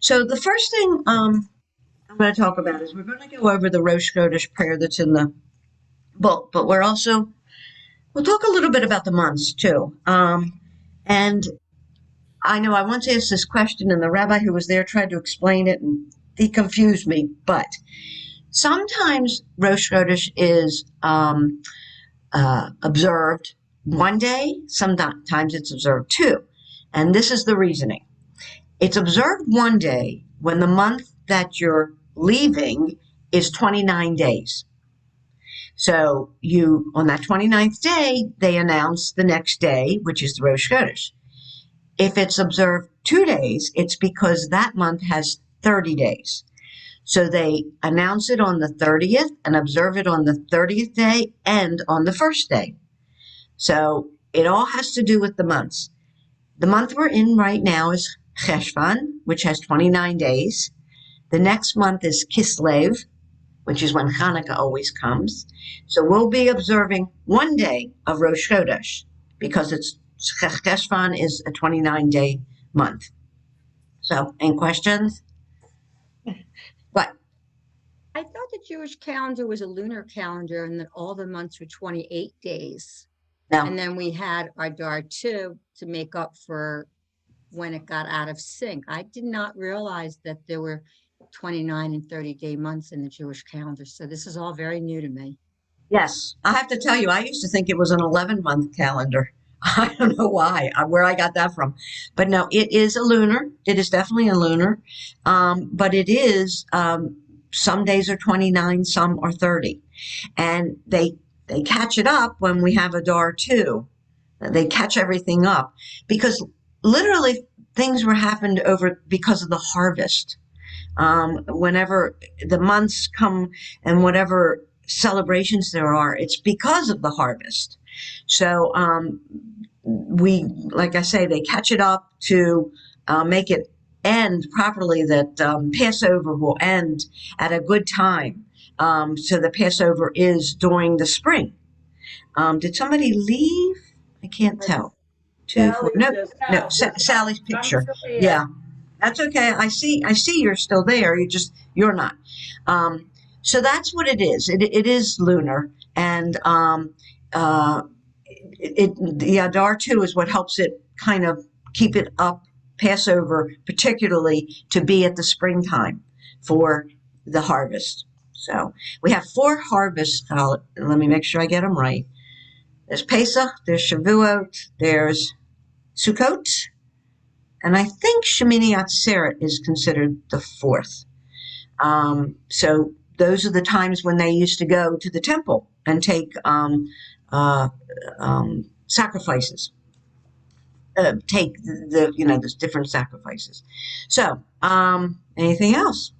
So the first thing I'm going to talk about is we're going to go over the Rosh Chodesh prayer that's in the book, but we'll talk a little bit about the months too. And I know I once asked this question, and the rabbi who was there tried to explain it, and he confused me. But sometimes Rosh Chodesh is observed one day, sometimes it's observed two. And this is the reasoning. It's observed one day when the month that you're leaving is 29 days. So on that 29th day, they announce the next day, which is the Rosh Chodesh. If it's observed 2 days, it's because that month has 30 days. So they announce it on the 30th and observe it on the 30th day and on the first day. So it all has to do with the months. The month we're in right now is Cheshvan, which has 29 days. The next month is Kislev, which is when Hanukkah always comes. So we'll be observing one day of Rosh Chodesh because Cheshvan is a 29-day month. So, any questions? What? I thought the Jewish calendar was a lunar calendar and that all the months were 28 days. No. And then we had Adar 2 to make up for when it got out of sync. I did not realize that there were 29 and 30-day months in the Jewish calendar. So this is all very new to me. Yes. I have to tell you, I used to think it was an 11-month calendar. I don't know why, where I got that from. But no, it is a lunar. It is definitely a lunar. But it is, some days are 29, some are 30. And they catch it up when we have Adar 2. They catch everything up because literally things were happened over because of the harvest. Whenever the months come and whatever celebrations there are, it's because of the harvest. So like I say, they catch it up to make it end properly, that Passover will end at a good time. So the Passover is during the spring. Did somebody leave? I can't tell. No, Sally's picture. Yeah, that's okay. I see you're still there. You're not. So that's what it is. It is lunar, and the Adar 2 is what helps it kind of keep it up, Passover particularly, to be at the springtime for the harvest. So we have 4 harvests. Let me make sure I get them right. There's Pesach, there's Shavuot, there's Sukkot, and I think Shemini Atzeret is considered the 4th. So those are the times when they used to go to the temple and take sacrifices. Take the different sacrifices. So, anything else?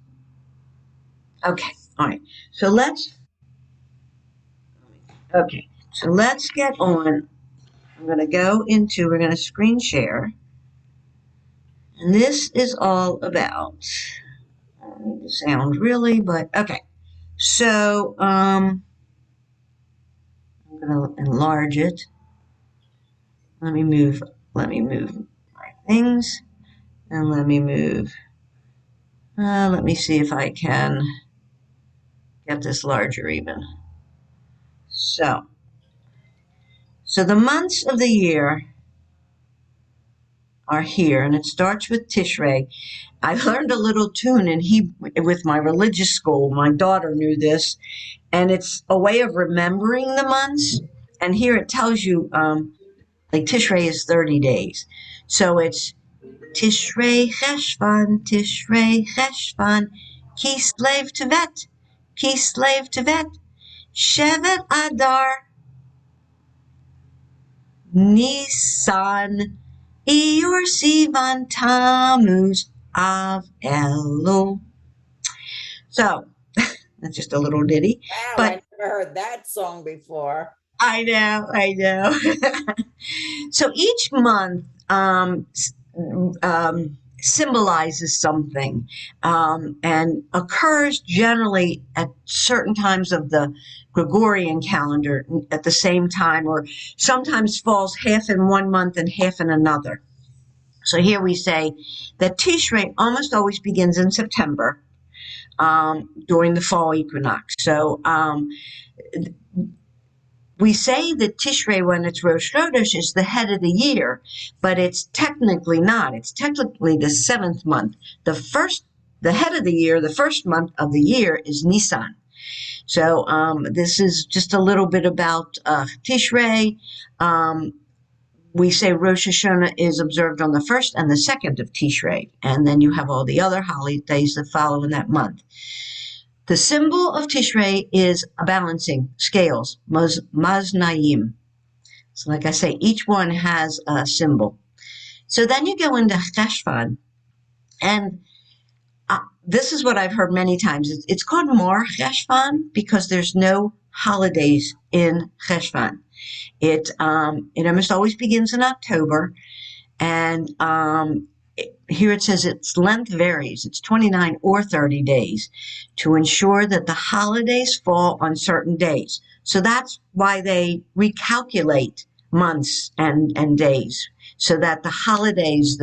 Okay, all right. So let's get on. We're going to screen share. And this is all about, I don't need to sound really, but okay. So, I'm going to enlarge it. Let me move my things, and let me see if I can get this larger even. So the months of the year are here, and it starts with Tishrei. I learned a little tune with my religious school. My daughter knew this, and it's a way of remembering the months. And here it tells you, like Tishrei is 30 days. So it's Tishrei Cheshvan, Kislev Tevet, Shevet Adar, Nisan, Iyar, Sivan, Tammuz, Av, Elul. So that's just a little ditty. Wow, but I never heard that song before. I know. So each month symbolizes something, and occurs generally at certain times of the Gregorian calendar at the same time, or sometimes falls half in one month and half in another. So here we say that Tishrei almost always begins in September during the fall equinox. So we say that Tishrei, when it's Rosh Chodesh, is the head of the year, but it's technically not. It's technically the 7th month. The head of the year, the first month of the year is Nisan. So this is just a little bit about Tishrei. We say Rosh Hashanah is observed on the 1st and the 2nd of Tishrei, and then you have all the other holidays that follow in that month. The symbol of Tishrei is a balancing, scales, maznayim. So like I say, each one has a symbol. So then you go into Cheshvan, and this is what I've heard many times. It's called Mar Cheshvan because there's no holidays in Cheshvan. It almost always begins in October, and here it says its length varies. It's 29 or 30 days to ensure that the holidays fall on certain days. So that's why they recalculate months and days so that the holidays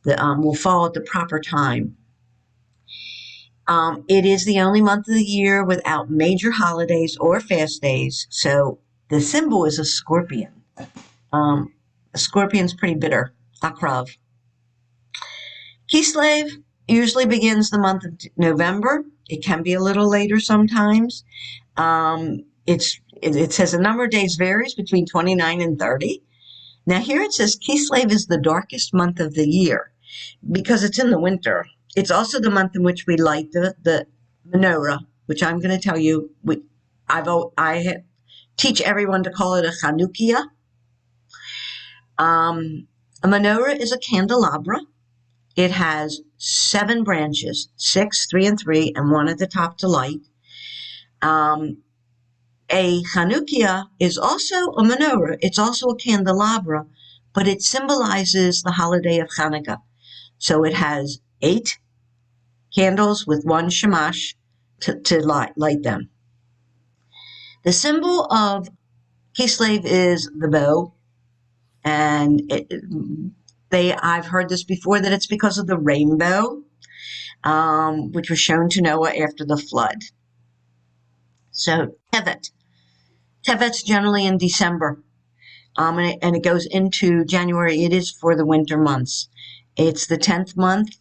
will fall at the proper time. It is the only month of the year without major holidays or fast days. So the symbol is a scorpion. A scorpion's pretty bitter. Akrav. Kislev usually begins the month of November. It can be a little later sometimes. It says the number of days varies between 29 and 30. Now here it says Kislev is the darkest month of the year because it's in the winter. It's also the month in which we light the menorah, which I'm going to tell you, I teach everyone to call it a Chanukiah. A menorah is a candelabra. It has 7 branches, 6, 3 and 3, and 1 at the top to light. A Chanukiah is also a menorah. It's also a candelabra, but it symbolizes the holiday of Hanukkah. So it has 8 candles with 1 shamash to light them. The symbol of Kislev is the bow, and I've heard this before, that it's because of the rainbow, which was shown to Noah after the flood. So Tevet. Tevet's generally in December, and it goes into January. It is for the winter months. It's the 10th month.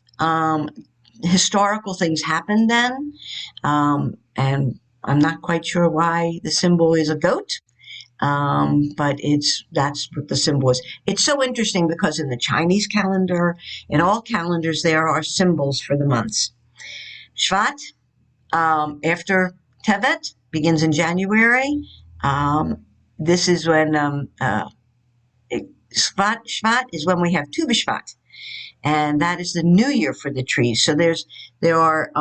Historical things happen then, and I'm not quite sure why the symbol is a goat. But that's what the symbol is. It's so interesting because in the Chinese calendar, in all calendars, there are symbols for the months. Shvat, after Tevet, begins in January. This is when Shvat is when we have Tu B'Shvat, and that is the new year for the trees. So there are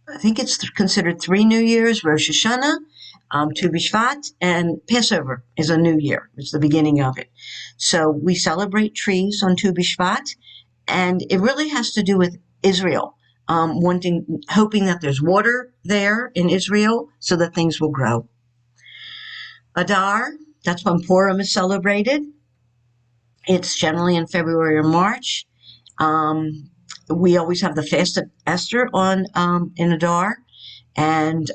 I think it's considered 3 New Years: Rosh Hashanah, Tu B'Shvat, and Passover is a new year. It's the beginning of it. So we celebrate trees on Tu B'Shvat, and it really has to do with Israel, hoping that there's water there in Israel so that things will grow. Adar, that's when Purim is celebrated. It's generally in February or March. We always have the fast of Esther in Adar, and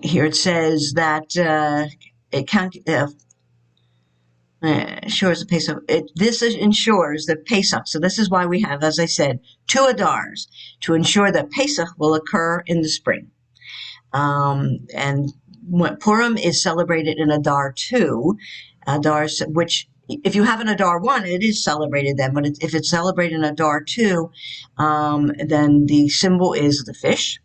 here it says that ensures the Pesach. This ensures the Pesach. So this is why we have, as I said, 2 Adars to ensure that Pesach will occur in the spring. And Purim is celebrated in Adar 2, which if you have an Adar 1, it is celebrated then. But if it's celebrated in Adar 2, then the symbol is the fish.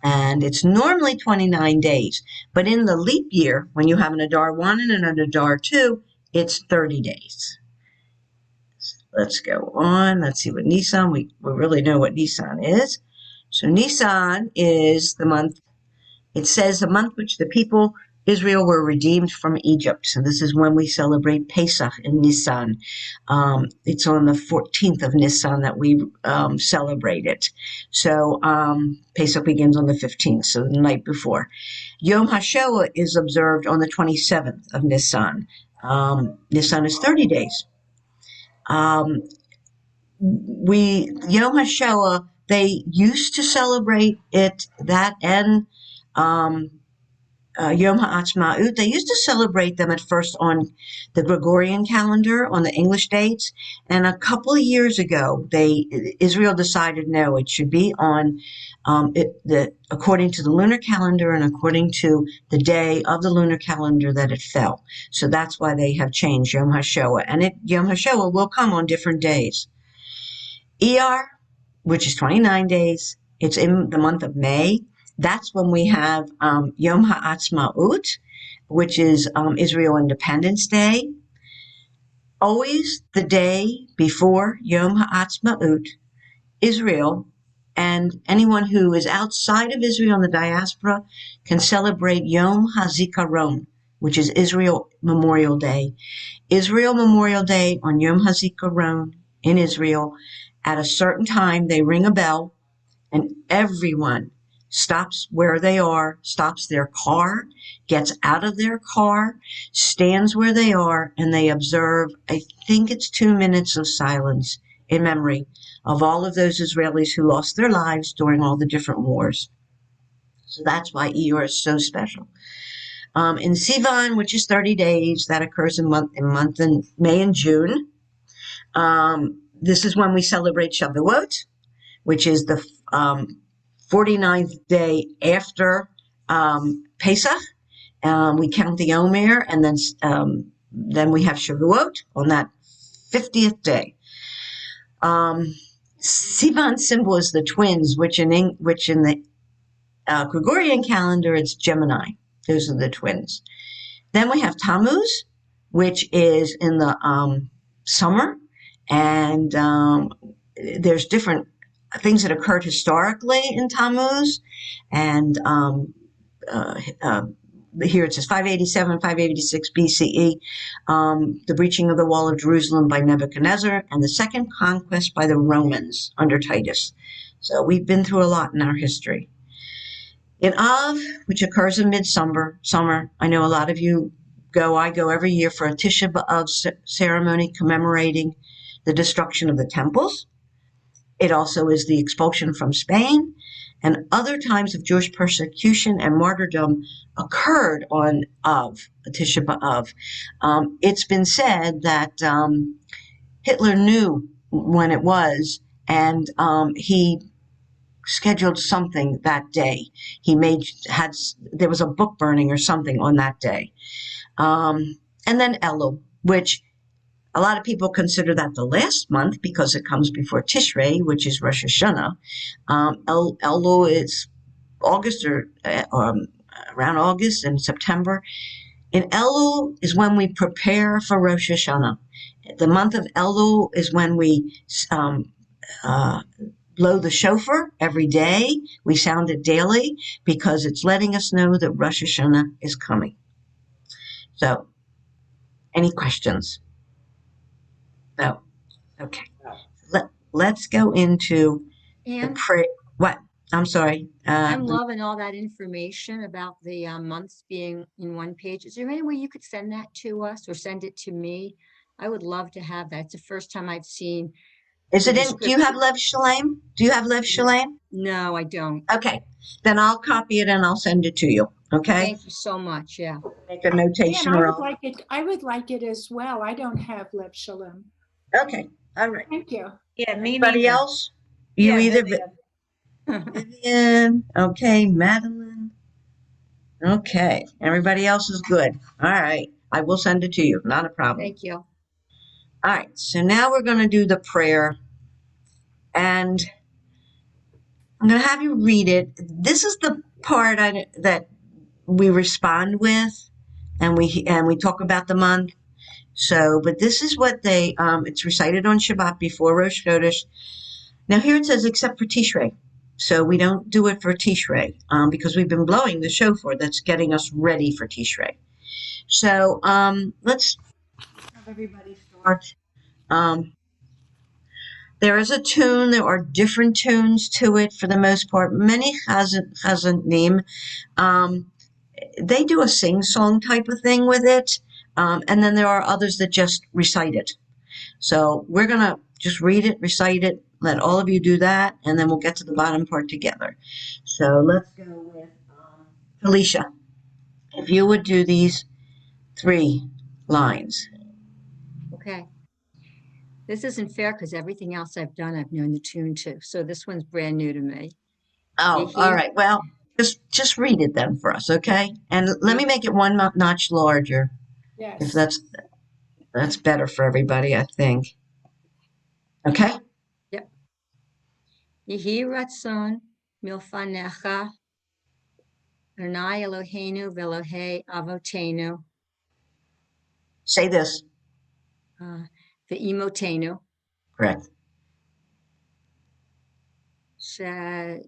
And it's normally 29 days. But in the leap year, when you have an Adar 1 and an Adar 2, it's 30 days. Let's go on. Let's see what Nisan, we really know what Nisan is. So Nisan is the month, it says the month which the people Israel were redeemed from Egypt. So this is when we celebrate Pesach in Nisan. It's on the 14th of Nisan that we celebrate it. So Pesach begins on the 15th, so the night before. Yom HaShoah is observed on the 27th of Nisan. Nisan is 30 days. Yom HaShoah, they used to celebrate it, that and Yom HaAtzmaut. They used to celebrate them at first on the Gregorian calendar, on the English dates, and a couple of years ago, Israel decided no, it should be on according to the lunar calendar and according to the day of the lunar calendar that it fell. So that's why they have changed Yom HaShoah, and Yom HaShoah will come on different days. Iyar, which is 29 days, it's in the month of May. That's when we have Yom HaAtzmaut, which is Israel Independence Day. Always the day before Yom HaAtzmaut, Israel and anyone who is outside of Israel in the diaspora can celebrate Yom HaZikaron, which is Israel Memorial Day. Israel Memorial Day on Yom HaZikaron in Israel. At a certain time, they ring a bell, and everyone stops where they are, stops their car, gets out of their car, stands where they are, and they observe, I think it's 2 minutes of silence in memory of all of those Israelis who lost their lives during all the different wars. So that's why Iyar is so special. In Sivan, which is 30 days, that occurs in May and June. This is when we celebrate Shavuot, which is the 49th day after Pesach. We count the Omer, and then we have Shavuot on that 50th day. Sivan's symbol is the twins, which in the Gregorian calendar it's Gemini. Those are the twins. Then we have Tammuz, which is in the summer, and there's different things that occurred historically in Tammuz, and here it says 587, 586 BCE, the breaching of the wall of Jerusalem by Nebuchadnezzar, and the second conquest by the Romans under Titus. So we've been through a lot in our history. In Av, which occurs in midsummer, I know a lot of you I go every year for a Tisha B'Av ceremony commemorating the destruction of the temples. It also is the expulsion from Spain, and other times of Jewish persecution and martyrdom occurred on Av, Tisha B'Av. It's been said that Hitler knew when it was, and he scheduled something that day. There was a book burning or something on that day. And then Elul, which a lot of people consider that the last month because it comes before Tishrei, which is Rosh Hashanah. Elul is August or around August and September. In Elul is when we prepare for Rosh Hashanah. The month of Elul is when we blow the shofar every day. We sound it daily because it's letting us know that Rosh Hashanah is coming. So, any questions? No. Okay. Let's go into the prayer. What? I'm sorry. I'm loving all that information about the months being in one page. Is there any way you could send that to us or send it to me? I would love to have that. It's the first time I've seen. Is it in? Do you have Lev Shalem? Do you have Lev Shalem? No, I don't. Okay. Then I'll copy it and I'll send it to you. Okay. Thank you so much. Yeah. Make a notation. Yeah, I would like it as well. I don't have Lev Shalom. Okay. All right. Thank you. Yeah, me Anybody neither. else? You Yeah, either. Vivian. Vivian. Okay. Madeline. Okay. Everybody else is good. All right. I will send it to you. Not a problem. Thank you. All right. So now we're going to do the prayer. And I'm going to have you read it. This is the part that we respond with, and we talk about the month. So, but this is what it's recited on Shabbat before Rosh Chodesh. Now here it says, except for Tishrei. So we don't do it for Tishrei because we've been blowing the shofar that's getting us ready for Tishrei. So let's have everybody start. There is a tune. There are different tunes to it for the most part. Many Chazanim, they do a sing-song type of thing with it. And then there are others that just recite it. So we're going to just read it, recite it, let all of you do that, and then we'll get to the bottom part together. So let's go with Felicia. If you would do these 3 lines. Okay. This isn't fair because everything else I've done, I've known the tune to. So this one's brand new to me. Oh, all Yehi, right. Well, just read it then for us, okay? And let me make it 1 notch larger, if Yes. that's better for everybody, I think. Okay? yep. Yehi Ratzon Milfanecha Adonai Eloheinu Velohei Avotenu Say this. Ve'imotenu Correct. Shad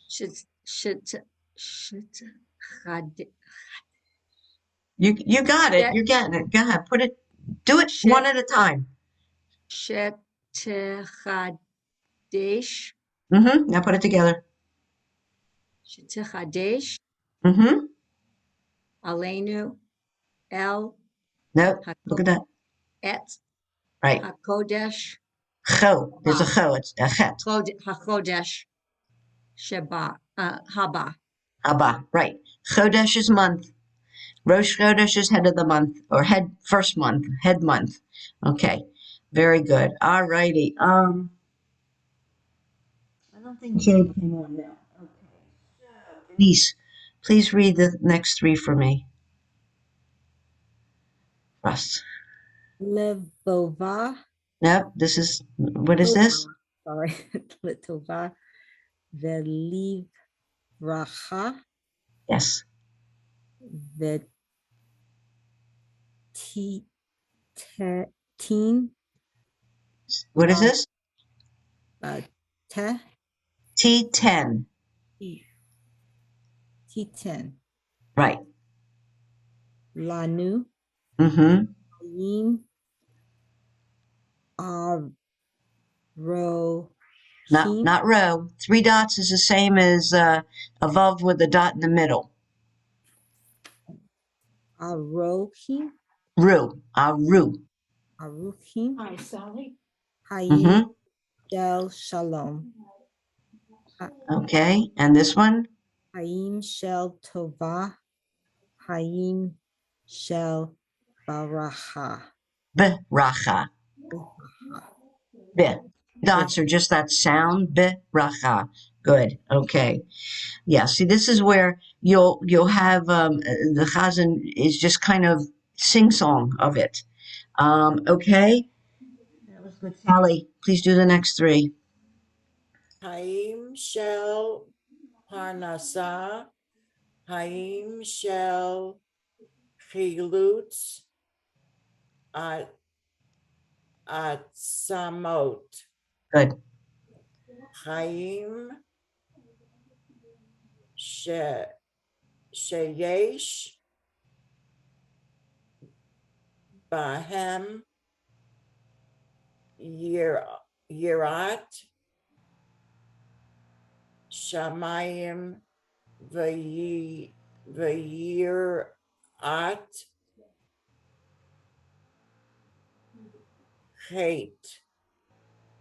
Shit Shit Shit You got it. You're getting it. Go ahead. Do it one at a time. Shetchadesh Now put it together. Shetchadesh Mm-hmm. Aleinu El Nope. Look at that. Et Right. HaKodesh Cho. There's a cho. It's a chet. HaKodesh Sheba Haba. Abba. Right. Chodesh is month. Rosh Chodesh is head of the month, or first month, head month. Okay. Very good. All righty. I don't think Jade came on now. Okay. So, Denise, please read the next 3 for me. Russ. Levova. Nope. What is this? Sorry, Letova. Velivracha. Yes. Teen. What is this? Te. T10. T10. Right. Lanu. Mm-hmm. Yin. Ro. Not row. 3 dots is the same as above with the dot in the middle. Arohim. Ru. Aru. Aruhim. Hi, Sally. Hayim. Mm-hmm. Shel Shalom. Okay. And this one? Hayim Shel Tova. Hayim Shel Baracha. Beracha. Be. Dots are just that sound. Beracha. Good. Okay. Yeah. See, this is where you'll have the chazan is just kind of sing song of it. Okay. That was good. Sally, please do the next 3. Haim Shel Parnasah, Haim Shel Chilutz at Samot, Good. Haim Sheyesh Bahem Yirat Shamayim Vayirat Hate.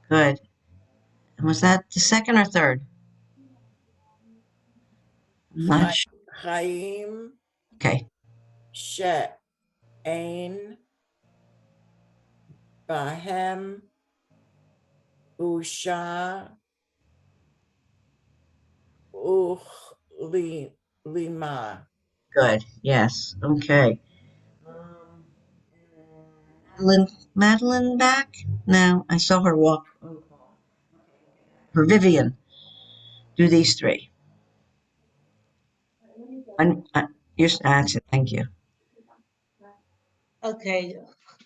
Good. And was that the second or third? I'm not sure. Chaim Okay. She'ain Bahem Usha Lima. Good. Yes. Okay. Madeline back? No, I saw her walk. For Vivian, do these 3. Your answer. Thank you. Okay.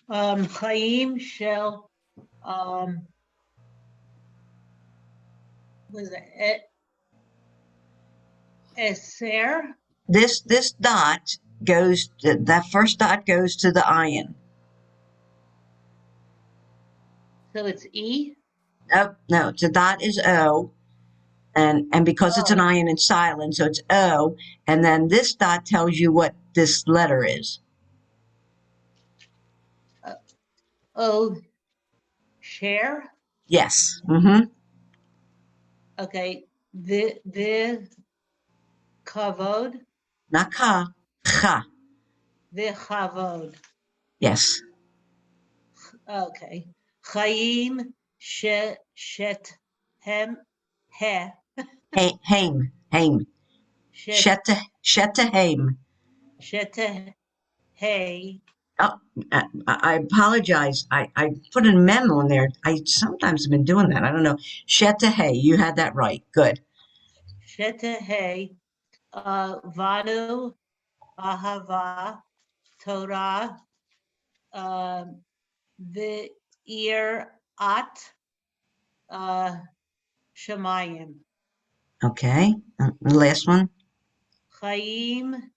Chaim Shel, was it Eser? This dot goes. That first dot goes to the ayin. So it's E? Oh no, the dot is O, and because it's an ayin, it's silent, so it's O, and then this dot tells you what this letter is. O share. Yes. Mm-hmm. Okay. The kavod. Not ka. Cha. The chavod. Yes. Okay. Chaim shet hem he Haim. Haim. shet Sheta haim. shet hey. Oh, I apologize. I put a memo in there. I sometimes have been doing that. I don't know. Sheta hey. You had that right. Good. Shet hey. Vanu ahava Torah. The ear at Shemayim. Okay. The last one. Chaim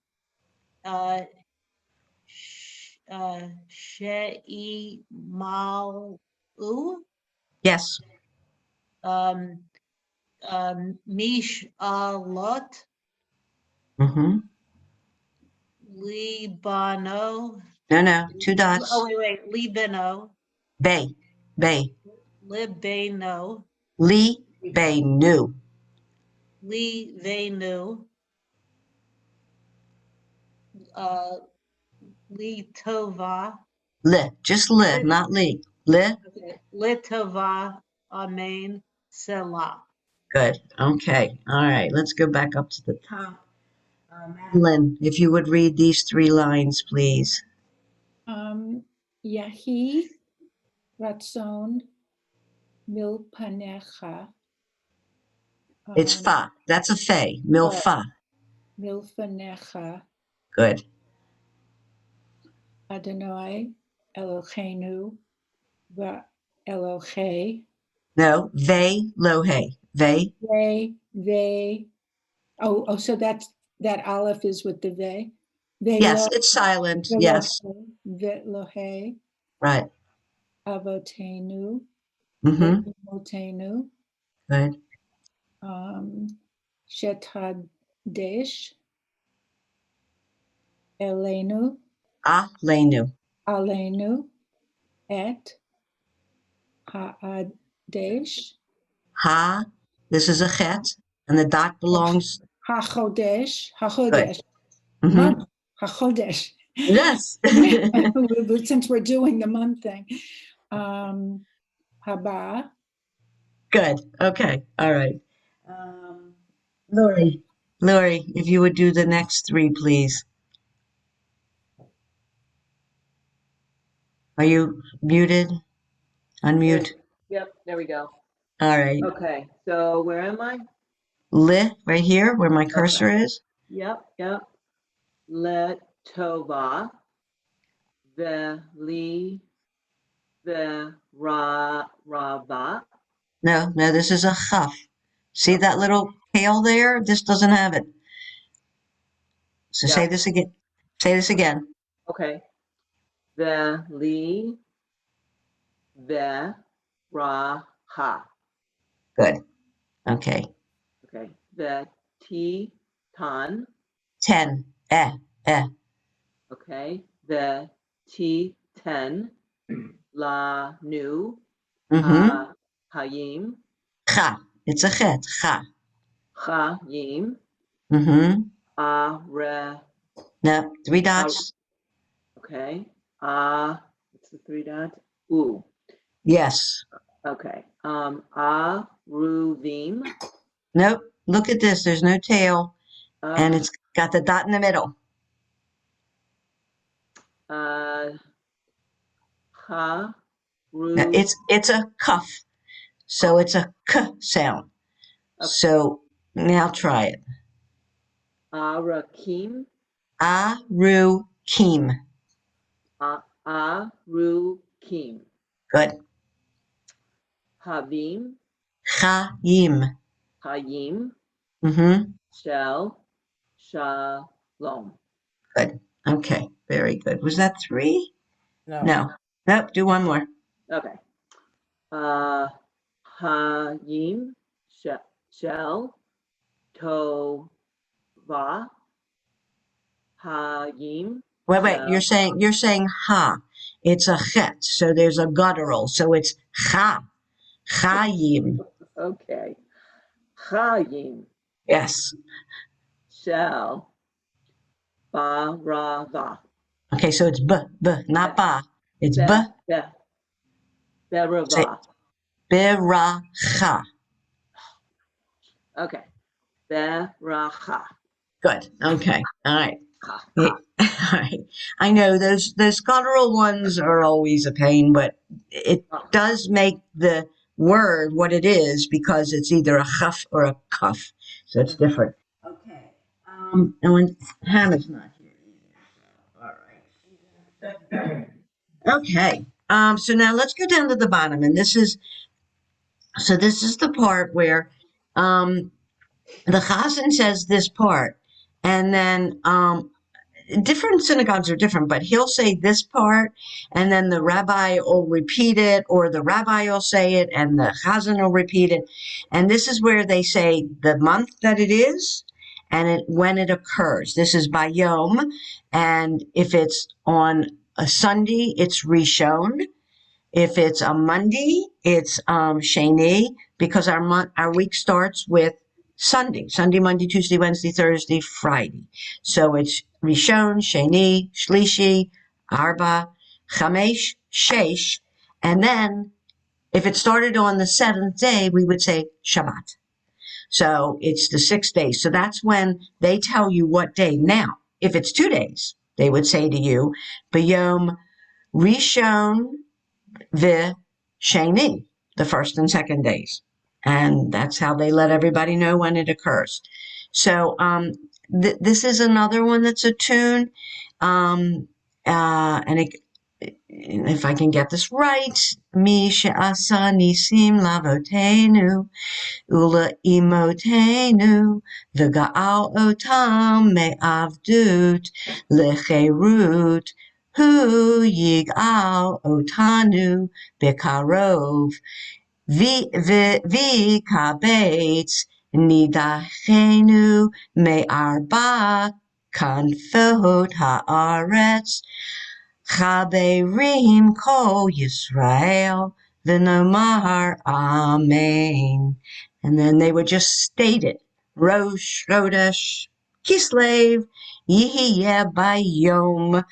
She'i Malu. Yes. Um, Mish Alot Mm-hmm. Libano. No. Two Oh, dots. wait. Libano. Bay. Bay. Libano. Lee. Bay. New. Livenu. Uh, Litova. Le. Just le, Lit- not Lee. Le. okay. Litova. Amen. Selah. Good. Okay. All right. Let's go back up to the top. Madeline, if you would read these 3 lines, please. Yahi Ratzon Milpanecha. It's fa. That's a fe. Milfa. Milfanecha Good. Adonai Eloheinu va Elohe. No. Ve. Lohe. Ve. They. Oh, so that aleph is with the they. They Yes. lo It's silent. Yes. Velohe Right. Avotenu Mm-hmm. Motenu Good. Shetadesh Elenu Lenu. Alenu et Haadesh Ha. This is a chet. And the dot belongs. Hachodesh Good. Hachodesh Mm-hmm. month Hachodesh. Yes. Since we're doing the month thing, Haba Good. Okay. All right. Lori. Lori, if you would do the next 3, please. Are you muted? Unmute. Yep, there we go. All right. Okay, so where am I? Li, right here, where my Okay. cursor is. Yep. Let tova, the li, the rava. No, this is a chaf. See that little tail there? This doesn't have it. So say Yeah. this again. Say this again. Okay. The li, the ha. Good. Okay. Okay. The ti, tan. 10. Okay. The ti, ten. La, nu. Mm-hmm. Hayim. Cha. It's a chet. Cha. Chayim. Mm-hmm. Re. No, 3 dots. Okay. What's the 3 dots? Ooh. Yes. Okay. Ruvim. Nope. Look at this. There's no tail. And it's got the dot in the middle. Ha. Now, Ru. it's a cuff. So it's a k sound. Okay. So now try it. Arakim. Arukim. Arukim. Good. Havim. Chayim. Hayim. Mm-hmm. Shel. Shalom. Good. Okay. Very good. Was that 3? No. No. Nope. Do one more. Okay. Hayim. Shel. Tova. Hayim. Wait. You're saying ha. it's a chet. So there's a guttural. So it's chayim. Okay. Chayim Yes. shel barava. Okay, so it's not ba. It's Be, b. be, Say berava. beracha. Okay. Beracha. Good. Okay. All right. Ha, Yeah, ha. all right. I know those guttural ones are always a pain, but it does make the word what it is because it's either a chaf or a kaf. So it's different. Okay. And when Hannah's not here either. So, all right. Okay. So now let's go down to the bottom, and this is the part where the Chazan says this part, and then different synagogues are different, but he'll say this part, and then the rabbi will repeat it, or the rabbi will say it, and the chazan will repeat it. And this is where they say the month that it is, and when it occurs. This is by Yom, and if it's on a Sunday, it's Rishon. If it's a Monday, it's Sheni, because our week starts with Sunday, Monday, Tuesday, Wednesday, Thursday, Friday. So it's Rishon, Sheni, Shlishi, Arba, Chamesh, Shesh, and then if it started on the seventh day, we would say Shabbat. So it's the 6 days. So that's when they tell you what day. Now, if it's 2 days, they would say to you, Bayom Rishon the Sheni, the first and second days. And that's how they let everybody know when it occurs. So this is another one that's a tune. And if I can get this right, Mi she'asa nisim lavotenu ula imotenu v'ga'al otam me'avdut lecherut hu yig'al otanu bekarov v'kabetz nidachenu me'arba kanfot haaretz Chaberim Kol Yisrael V'nomar Amen. And then they would just state it. Rosh Chodesh Kislev Yihiyeh Bayom.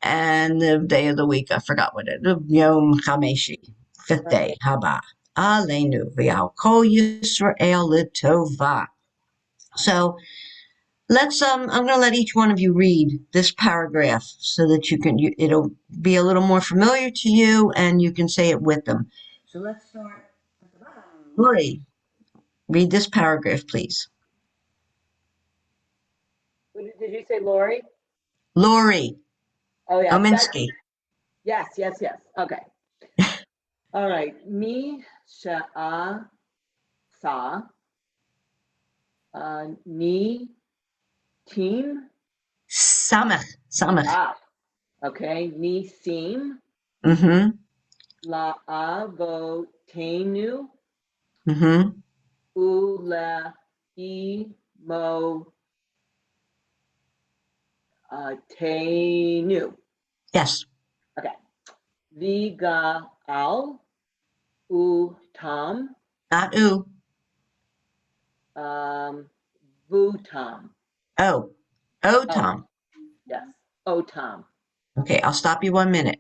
And the day of the week, I forgot what it is. Yom Chameshi, fifth day, Haba. Aleinu V'al Kol Yisrael L'tova. So I'm going to let each one of you read this paragraph so that it'll be a little more familiar to you and you can say it with them. So let's start at the bottom. Lori, read this paragraph, please. Did you say Lori? Lori Oh, yeah. Ominsky. Yes. Okay. All right. Mi sha'a sa ni team. Samach. Okay. Ni sim Mm-hmm. la avotenu Mm-hmm. ula imo tenu. Yes. Okay. Viga al utam Not ooh. vutam. Oh. Oh, Tom. Yes. Otam. Okay, I'll stop you 1 minute.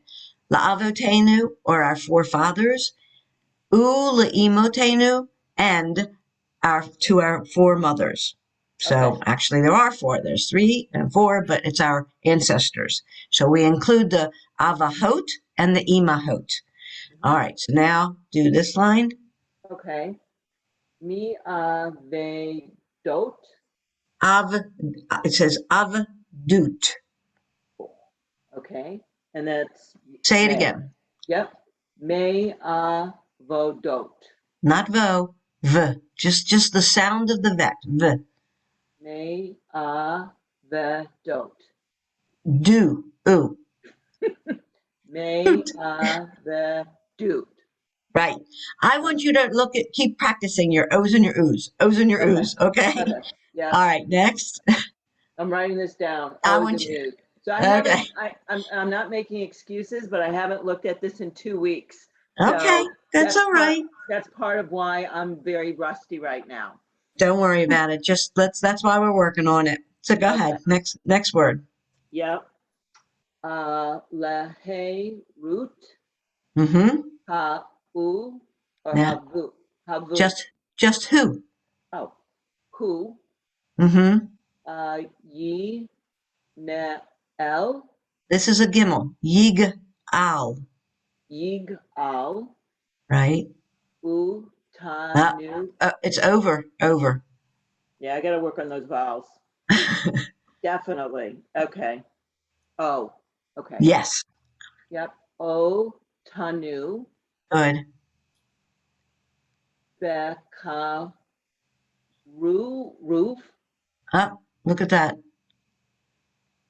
La'avotenu, or our forefathers. La'imotenu, and our foremothers. So Okay. actually there are 4. There's 3 and 4, but it's our ancestors. So we include the avahot and the imahot. All right, so now do this line. Okay. Mi avedot. It says avdut. Okay. And that's Say it may. again. Yep. Me avodot. Not vo, v. Just the sound of the vet. V. Me avedot. Do. Ooh. Me avedut. Right. I want you to keep practicing your O's and your O's. O's and your Okay. O's. Okay. Okay. Yeah. All right. Next. I'm writing this down. I O's want and you. U's. So I Okay. haven't, I'm not making excuses, but I haven't looked at this in 2 weeks. Okay, So that's all right. That's part of why I'm very rusty right now. Don't worry about it. Just that's why we're working on it. So go ahead. Okay. Next word. Yep. Lehe root Mm-hmm. ha u or Now, havu. just who? Oh, who Mm-hmm. ye ne el This is a gimel. Yig al, yig al right? u Uh, tanu. it's over. Yeah, I got to work on those vowels. Definitely. Okay. Oh, okay. Yes. Yep. O tanu Good. beka roof. Up. Look at that.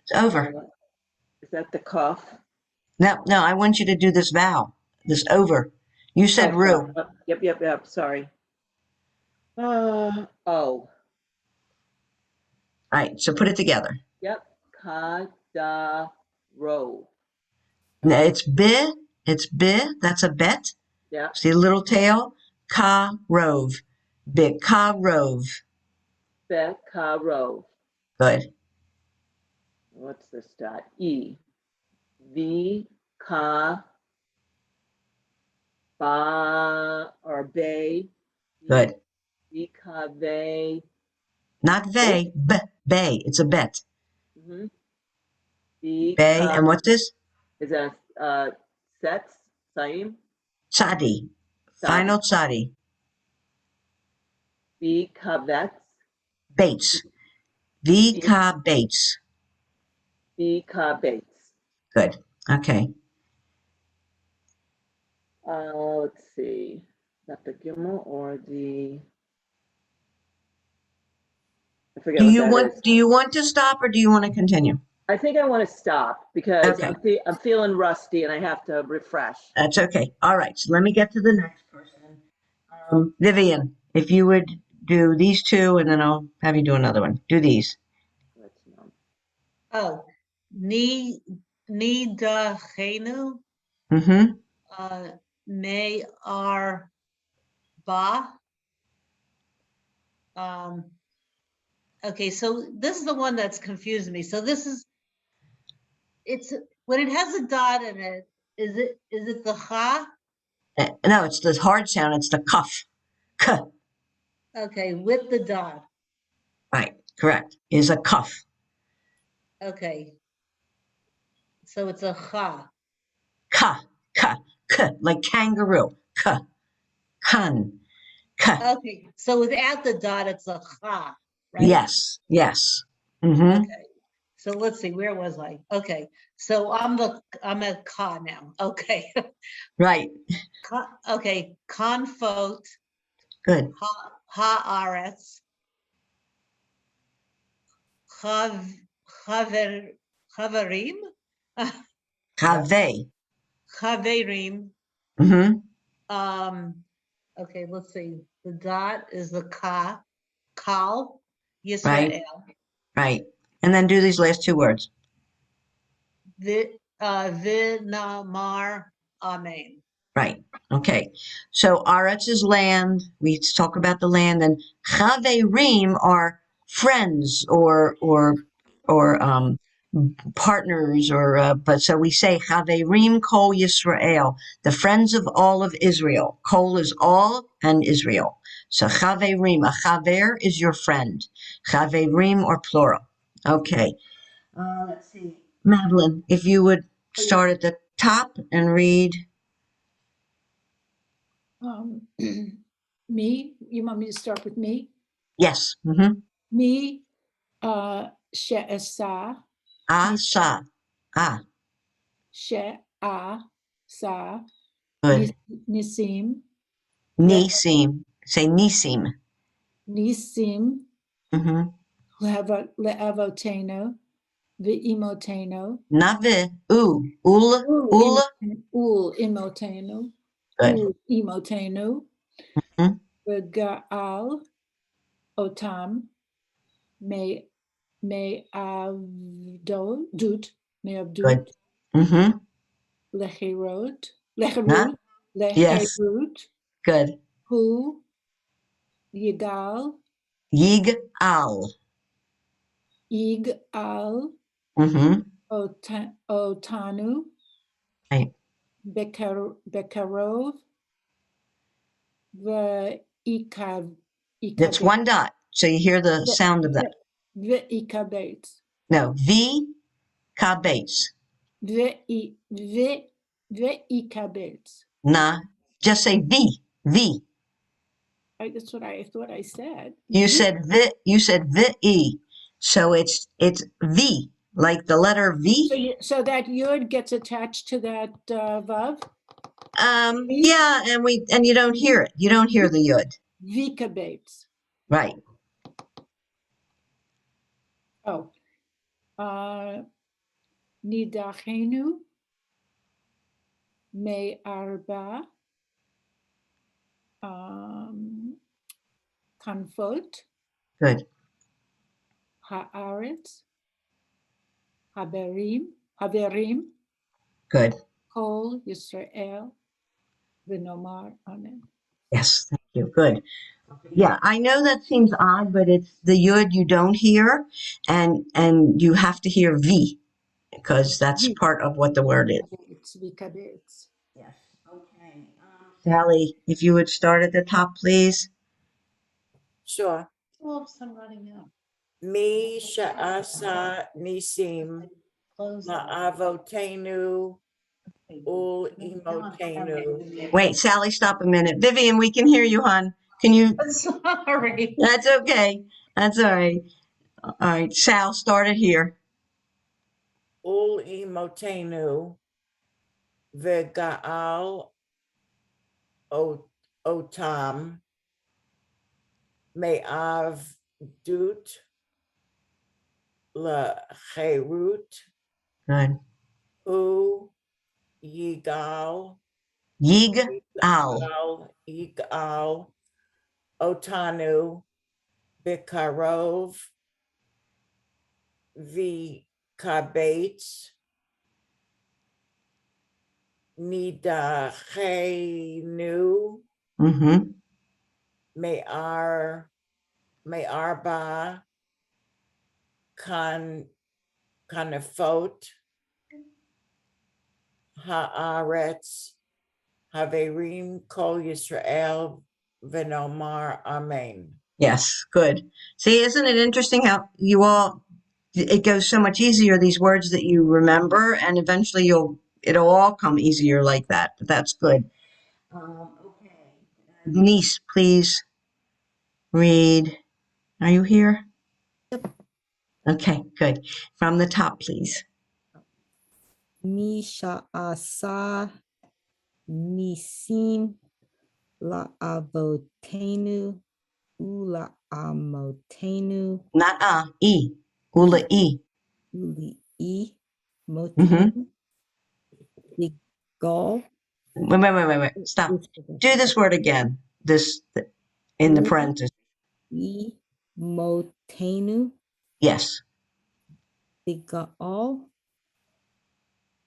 It's over. Is that the cough? No, I want you to do this vowel. This over. You said Oh, ru. sorry. Yep. Sorry. Oh. All right, so put it together. Yep. Ka ro. Now, it's bi. It's bi. That's a bet. Yep. See the little tail? Ka rove. Big ka rove. Beka ro. Good. What's this dot? E. V ka ba or bay. Good. V ka bay. Not vey. Bay. It's a bet. Mm-hmm. V Bay. ka And what's this? is that sets saim Tzadi. sadi. Final tzadi. V ka vets. Bates. V ka Bates. V ka bates. Good. Okay. Let's see. Is that the Gimel or the? I forget what that is. Do you want to stop or do you want to continue? I think I want to stop because Okay. I'm feeling rusty and I have to refresh. That's okay. All right. So let me get to the next person. Vivian, if you would do these two and then I'll have you do another one. Do these. Let's know. Oh, ni da chenu, Mm-hmm. me ar ba. Okay, so this is the one that's confused me. So this is, it's, when it has a dot in it, is it the cha? No, it's the hard sound. It's the cuff. K. Okay, with the dot. Right. Correct. Is a cuff. Okay. So it's a cha. Ka. Ka. K. Like kangaroo. K. Kun. K. Okay, so without the dot, it's a cha, right? Yes. Yes. Mm-hmm. Okay. So let's see, where was I? Okay, so I'm at ka now. Okay. Right. Okay, confot Good. haaretz chaverim Have. chaverim. Mm-hmm. Okay, let's see. The dot is the kal Right. Yisrael. Right. And then do these last two words. Vinamar amen. Right. Okay. So Aretz is land. We talk about the land, and Chaverim are friends or partners but so we say Chaverim Kol Yisrael, the friends of all of Israel. Kol is all and Israel. So Chaverim, a Chaver is your friend. Chaverim or plural. Okay. Let's see. Madeline, if you would start at the top and read. Me, you want me to start with me? Yes. Mm-hmm. Me, she'esa, Sa. Ah, sa, good. nisim, Nisim. Say Nisim. nisim, Mm-hmm. le'avoteno, ve'imoteno, Not vi. Ooh. Ula. Ula. imoteno, Good. imoteno, Mm-hmm. ve'ga'al, otam, me avdut, Me'abdut, Mm-hmm. Lecherut, Not, yes, Lecherut, good. Hu, Yigal, Yig-al. Yigal, Mm-hmm. Otanu, Right. Bekarov, Ve'ikav, That's one dot. So you hear the sound of that. Ve'ikabetz, No, V-ka-base. Ve'ikabetz. Nah, just say V. V. That's what I thought I said. You said V. You said V-E. So it's V, like the letter So, V. so that yud gets attached to that vav? V? Yeah, and you don't hear it. You don't hear the yud. Vikabetz. Right. Oh. Nidachenu. Me arba. Kanfot. Good. Haaretz. Haverim. Good. Kol Yisrael. V'nomar Amen. Yes, thank you. Good. Yeah, I know that seems odd, but it's the yud you don't hear, and you have to hear V because that's part of what the word is. Vikabetz. Yes. Okay. Sally, if you would start at the top, please. Sure. Oops, I'm running out. Mi sha'asa nisim Close. la'avotenu ul imotenu. Wait, Sally, stop a minute. Vivian, we can hear you, hon. Can you? Sorry. That's okay. That's all right. All right, Sal, start it here. Ul imotenu ve'ga'al otam me'av dut la'cherut Good. hu yigal Yig al. yigal otanu bikarov v'kabeitz nidachenu Mm-hmm. me'arba kanefot haaretz haverim kol Yisrael v'nomar amen. Yes, good. See, isn't it interesting how you all, it goes so much easier, these words that you remember, and eventually it'll all come easier like that. But that's good. Okay. Denise, please read. Are you here? Okay, good. From the top, please. Misha asa nisim la avotenu ula amotenu Not E. Ula E. uli e Mm-hmm. motenu igal Wait. Stop. Do this word again. This in the parentheses. e motenu Yes. igal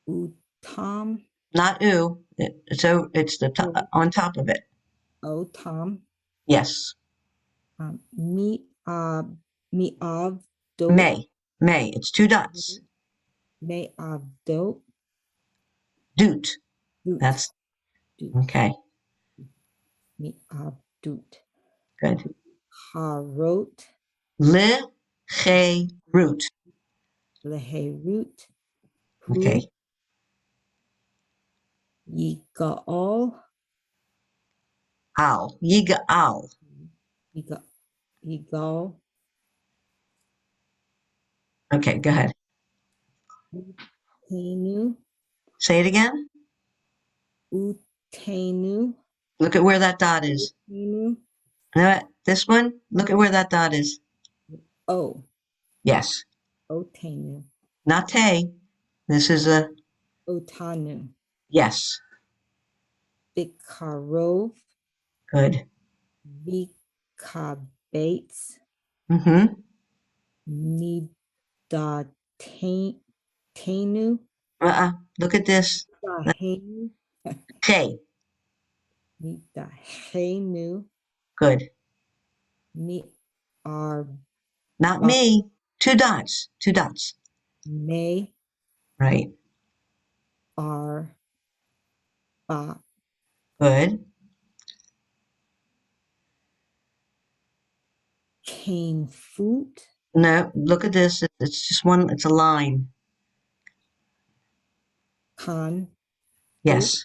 utam Not it's the top, on top of it. otam Yes. mi mi av do May. It's two dots. me av do Doot. dut That's dut okay. mi av dut Good. harot Root. leherut hu Okay. yigal Yigal. yigal Okay, go ahead. utenu Say it again. utenu Look at where that dot is. utenu This one, look at where that dot is. o Yes. otenu Not te. This is a otanu yes. bikarov Good. vikabates Mm-hmm. nidatain Tenu. Look at this. Dahenu. Hey, Mi dahenu. good. Mi ar Not ba me. Two dots. Two dots. me Right. ar ba Good. cane foot. No, look at this. It's just one, it's a line. Con foot. Yes.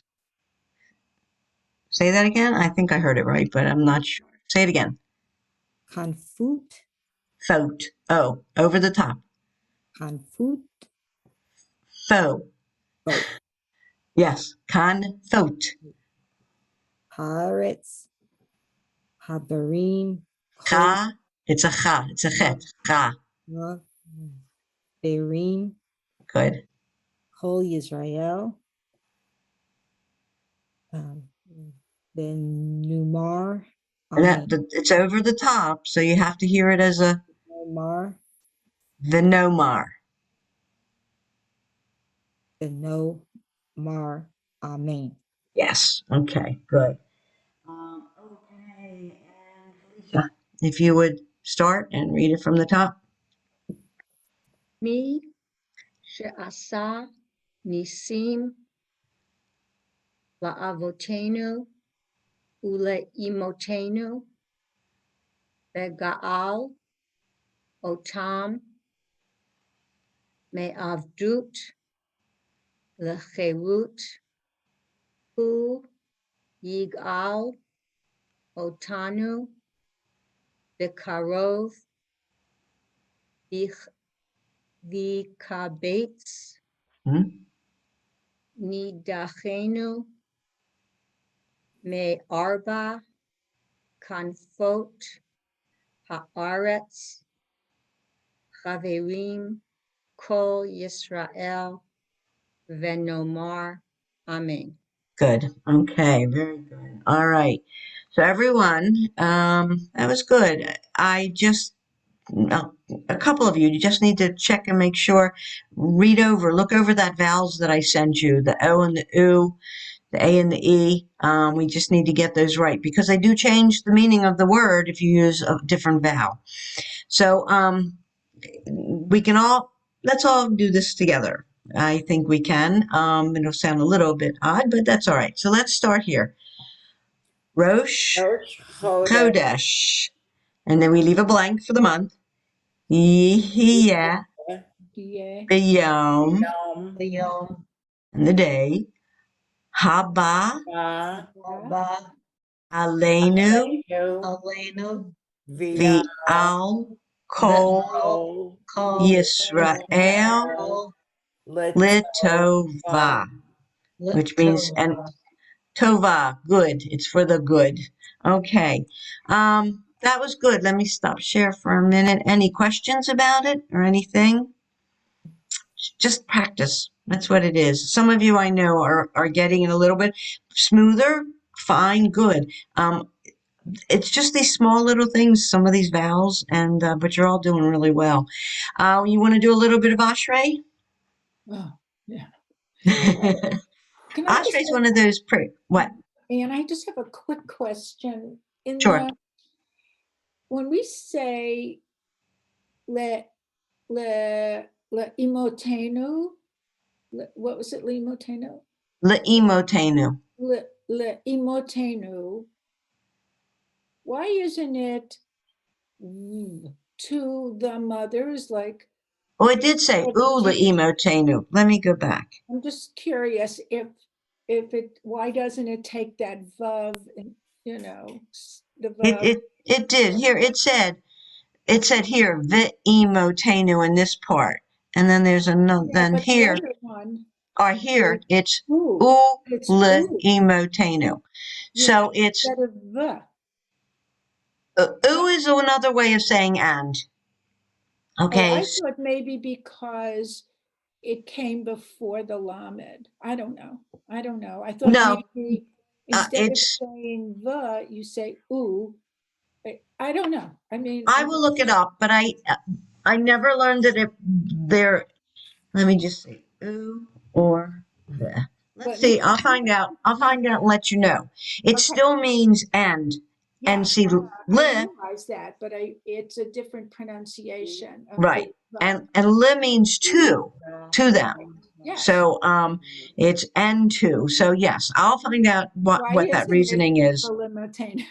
Say that again. I think I heard it right, but I'm not sure. Say it again. Con foot. Foat. Oh, over the top. Con foot. Faux. Boat. Yes. Confot. Pirates. Habarim. Kol. Cha. It's a cha. It's a chet. Cha. Berim. Good. Kol Yisrael. Um, Ben Numar. And that, Amen. it's over the top, so you have to hear it as a Numar. Vinomar. Ben No Mar. Amen. Yes. Okay. Good. Okay. And Felicia, if you would start and read it from the top. Mi she'asa nisim la'avotenu ule'imotenu bega'al otam me'avdut lecherut hu yigal otanu bekarov vikabetz Hmm? nidachenu me arba kanfot haaretz chaverim kol Yisrael venomar amen. Good. Okay. Very good. All right. So everyone, that was good. I just a, a couple of you, you just need to check and make sure, look over that vowels that I sent you, the O and the U, the A and the E. We just need to get those right because they do change the meaning of the word if you use a different vowel. So let's all do this together. I think we can. It'll sound a little bit odd, but that's all right. So let's start here. Rosh Rosh Chodesh Chodesh. And then we leave a blank for the month. Yihiyah Yeah. B'yom Yom The Yom, and the day. Haba Ba Abba, Aleinu Aleinu Aleinu, V'al V'al Kol Ve'al, Kol Kol, Yisrael Yisrael Yisrael, Litova, L'Tova. which means, and Litova. Tova, good. It's for the good. Okay. That was good. Let me stop share for a minute. Any questions about it or anything? Just practice. That's what it is. Some of you I know are getting it a little bit smoother. Fine, good. It's just these small little things, some of these vowels, and but you're all doing really well. You want to do a little bit of Ashrei? Oh, yeah. Can I just Ashrei one of those. What? and I just have a quick question. In Sure. when we say le le imotenu, what was it, le imotenu? Le'imotenu. Le imotenu. Why isn't it to the mothers? Like, Oh, it did say le'imotenu. Let me go back. I'm just curious if why doesn't it take that vav and the It vav? it it did. Here it said here ve'imotenu in this part, and then there's another. Yeah, Then but the here other one or here is it's ooh. u It's ooh. le'imotenu. Yeah, So it's instead of the. u is another way of saying and. Oh, Okay. I thought maybe because it came before the lamed. I don't know. I don't know. I thought No, maybe instead of it's. saying the, you say ooh. I don't know. I mean, I will look it up, but I never learned that there Let me just see. Ooh or the. Let's But see. I'll find out. I'll find out and let you know. It Okay. still means end. Yeah, And see, I le, realize that, but it's a different pronunciation of right. the. And le means to them. Yes. So it's and to. So yes, I'll find out Why what that isn't it reasoning is. Limiting?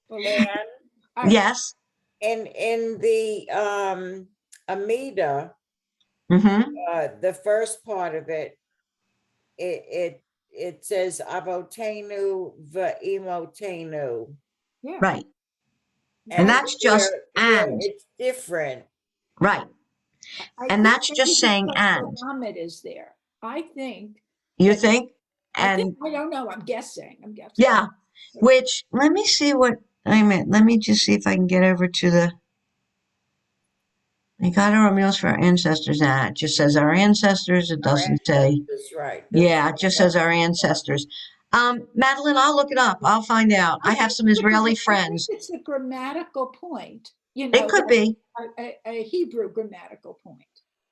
And Yes. in the Amida, Mm-hmm. the first part of it, it says avotenu v'imotenu. Yeah. Right. And that's just Here and. it's different. Right. I And think that's maybe just saying because and. Muhammad is there. I think You that think? I And don't know. I'm guessing. yeah, which let me see what I meant. Let me just see if I can get over to the. We got our meals for our ancestors. Nah, it just says our ancestors. It Our doesn't say. ancestors, right? Yeah, it just says our ancestors. Madeline, I'll look it up. I'll find out. I have some Israeli friends. It's a grammatical point, It could be. a Hebrew grammatical point.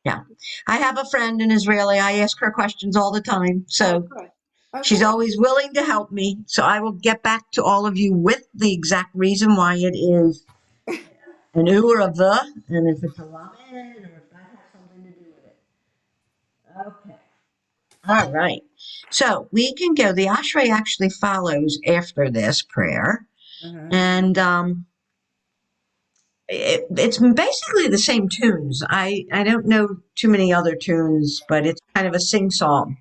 Yeah. I have a friend in Israeli. I ask her questions all the time. So Good. she's Okay. always willing to help me. So I will get back to all of you with the exact reason why it is an U or a V, and if it's a lamed or if that has something to do with it. Okay. All right. So we can go. The Ashrei actually follows after this prayer. Mhm. And it's basically the same tunes. I don't know too many other tunes, but it's kind of a sing-song.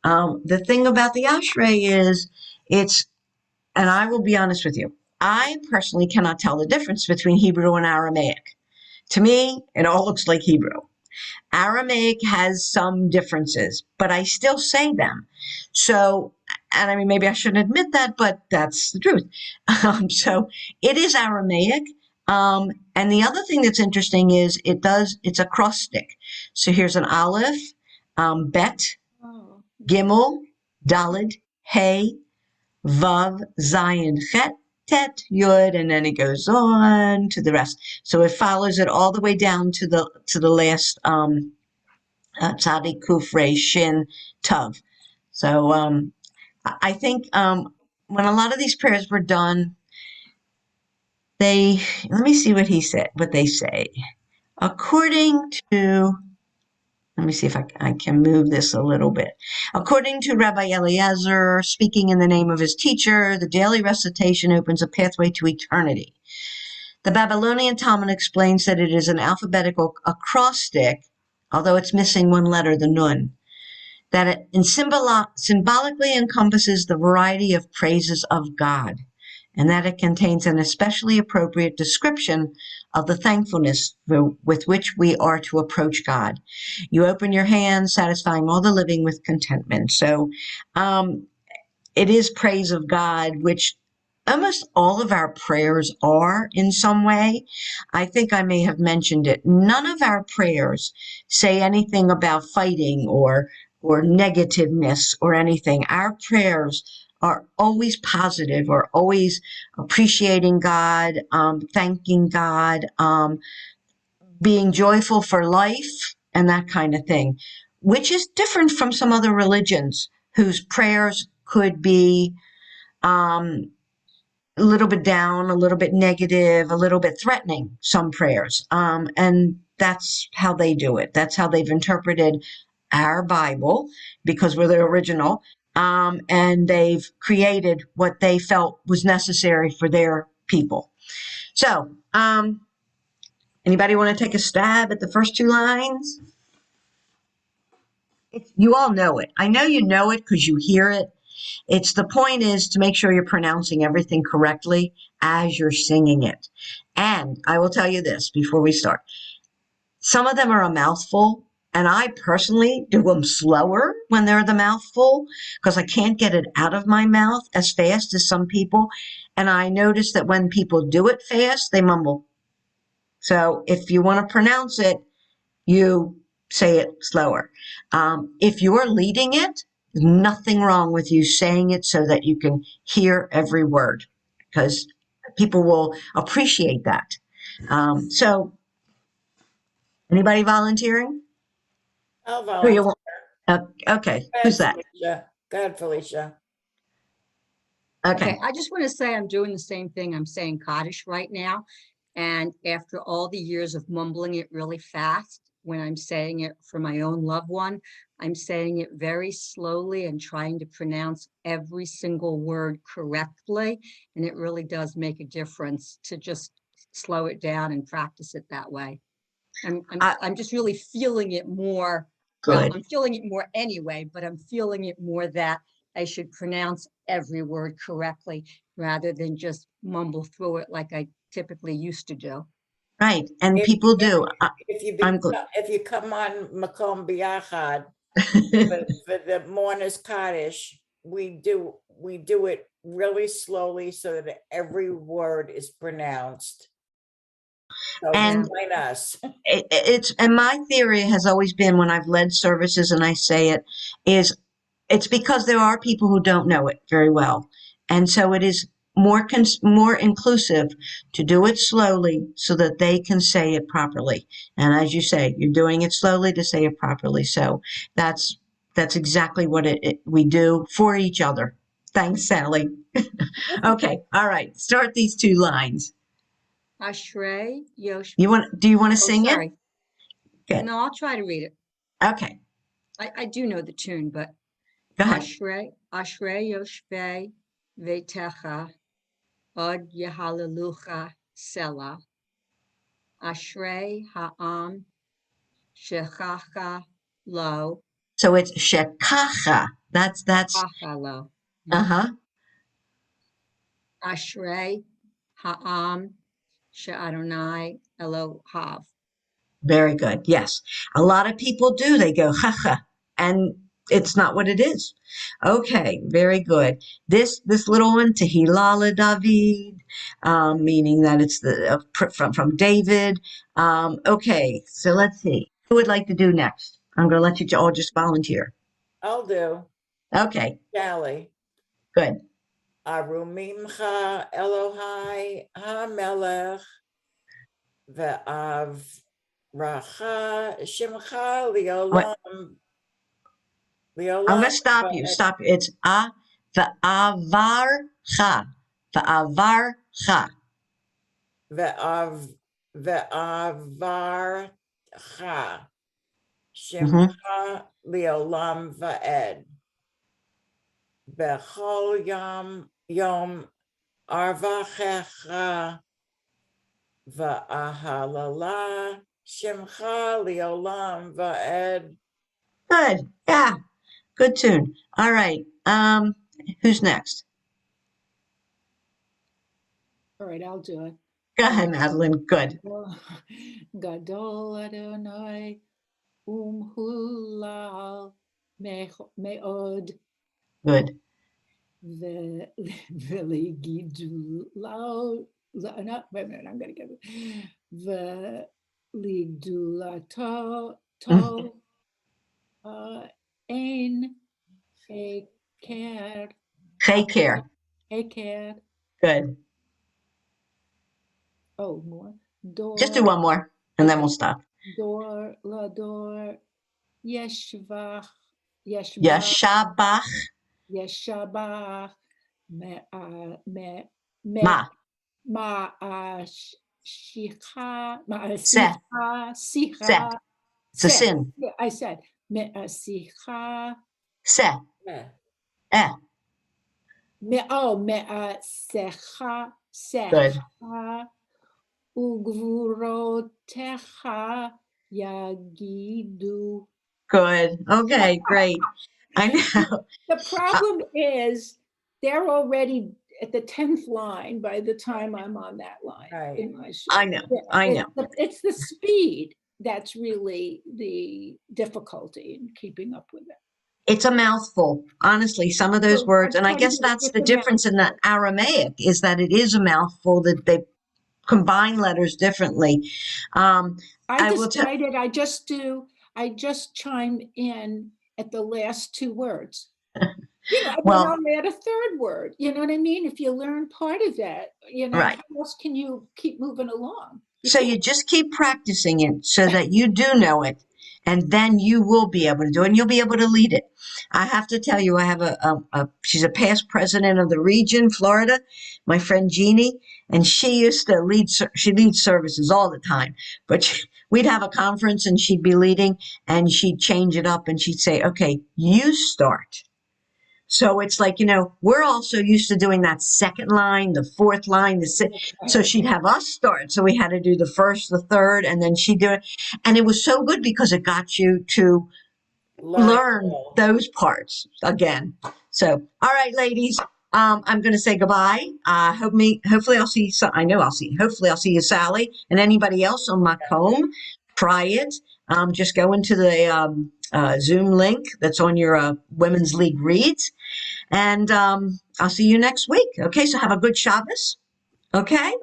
The thing about the Ashrei is it's, and I will be honest with you, I personally cannot tell the difference between Hebrew and Aramaic. To me, it all looks like Hebrew. Aramaic has some differences, but I still say them. So, and I mean, maybe I shouldn't admit that, but that's the truth. So it is Aramaic. And the other thing that's interesting is it's acrostic. So here's an Aleph, Bet, Oh, Gimel, Dalid, Hey, Vav, Zion, Chet, Tet, Yud, and then it goes on to the rest. So it follows it all the way down to the last Tzadi, Kuf, Re, Shin, Tav. So I think when a lot of these prayers were done, they let me see what he said, what they say. According to let me see if I can move this a little bit. According to Rabbi Eliezer, speaking in the name of his teacher, the daily recitation opens a pathway to eternity. The Babylonian Talmud explains that it is an alphabetical acrostic, although it's missing one letter, the nun, that it symbolically encompasses the variety of praises of God, and that it contains an especially appropriate description of the thankfulness with which we are to approach God. You open your hands, satisfying all the living with contentment. So it is praise of God, which almost all of our prayers are in some way. I think I may have mentioned it. None of our prayers say anything about fighting or negativeness or anything. Our prayers are always positive or always appreciating God, thanking God, being joyful for life and that kind of thing, which is different from some other religions whose prayers could be um, a little bit down, a little bit negative, a little bit threatening, some prayers. And that's how they do it. That's how they've interpreted our Bible because we're the original. And they've created what they felt was necessary for their people. So, anybody want to take a stab at the first two lines? You all know it. I know you know it because you hear it. It's the point is to make sure you're pronouncing everything correctly as you're singing it. And I will tell you this before we start. Some of them are a mouthful, and I personally do them slower when they're the mouthful because I can't get it out of my mouth as fast as some people. And I notice that when people do it fast, they mumble. So if you want to pronounce it, you say it slower. If you're leading it, nothing wrong with you saying it so that you can hear every word because people will appreciate that. So, anybody volunteering? I'll Who you volunteer. want? Okay, Go who's ahead, that? Felicia. Go ahead, Felicia. Okay, Okay, I just want to say I'm doing the same thing. I'm saying Kaddish right now. And after all the years of mumbling it really fast, when I'm saying it for my own loved one, I'm saying it very slowly and trying to pronounce every single word correctly. And it really does make a difference to just slow it down and practice it that way. I- I'm just really feeling it more. Well, good. I'm feeling it more anyway, but I'm feeling it more that I should pronounce every word correctly rather than just mumble through it like I typically used to do. Right, and If, people do. I'm good. if you come on Makom Biachad, for the Mourner's Kaddish, we do it really slowly so that every word is pronounced. So And join us. it's and my theory has always been when I've led services and I say it is it's because there are people who don't know it very well, and so it is more inclusive to do it slowly so that they can say it properly. And as you say, you're doing it slowly to say it properly. So that's that's exactly what we do for each other. Thanks, Sally. Okay, all right. Start these two lines. Ashrei Yosh. Do you want to Oh, sing it? sorry. Good. No, I'll try to read it. Okay, I do know the tune, but go ahead. Ashrei Yoshvei Vetecha Od Yehalelucha Selah. Ashrei Ha'am Shechacha Lo So it's shekacha. That's Chacha Lo. uh-huh. Ashrei Ha'am She'adonai Elohav. Very good. Yes. A lot of people do. They go, haha, and it's not what it is. Okay, very good. This little one, Tehillah David, meaning that it's the from David. Okay, so let's see. Who would like to do next? I'm going to let you all just volunteer. I'll do. Okay, Sally. good. Arumimcha Elohai HaMelech Ve'av Racha Shimcha Wait, Liolam I'm going Liolam to stop you. Stop you. It's va'avarcha. Va'avarcha. Ve'av Ve'avarcha Mm-hmm. Shimcha Liolam Va'ed Bechol Yom Arvachecha Va'ahalala Shimcha Liolam Va'ed. Good. Yeah. Good tune. All right. Who's next? All right, I'll do it. Go ahead, Madeline. Good. Gadol Adonai Hulal Meod Good. Veligidulao. No, wait a minute, I'm gonna get it. Veligdulato to ein eker Take care. eker. Good. Oh, more. Just do Dor, one more and then okay. we'll stop. Dor lador yeshvach Yashabach yeshabach me me me ma shicha se se. sicha It's a se. sin. Yeah, I said me sicha Se Yeah. eh. me secha Good. secha ugvurotecha yagidu. Good. Okay. Great. I know. The problem is they're already at the 10th line by the time I'm on that line. Right. In my show. I know. I know. It's the speed that's really the difficulty in keeping up with it. It's a mouthful. Honestly, some of those Well, words, and I tell you, guess that's it's the a difference in the mouthful. Aramaic is that it is a mouthful that they combine letters differently. I will tell. I just chime in at the last two words. And then Well, I'll add a third word. You know what I mean? If you learn part of that, right. how else can you keep moving along? So you just keep practicing it so that you do know it. and then you will be able to do it, and you'll be able to lead it. I have to tell you, I have she's a past president of the region, Florida, my friend Jeannie, and she used to she leads services all the time, but we'd have a conference and she'd be leading and she'd change it up and she'd say, okay, you start. So it's like, we're also used to doing that second line, the fourth line, so she'd have us start. So we had to do the first, the third, and then she'd do it. And it was so good because it got you to learn all. those parts again. So, all right, ladies, I'm going to say goodbye. Hopefully I'll see, hopefully I'll see you, Sally, and anybody else on my comb. Try it. Just go into the Zoom link that's on your Women's League Reads. And I'll see you next week. Okay, so have a good Shabbos. Okay?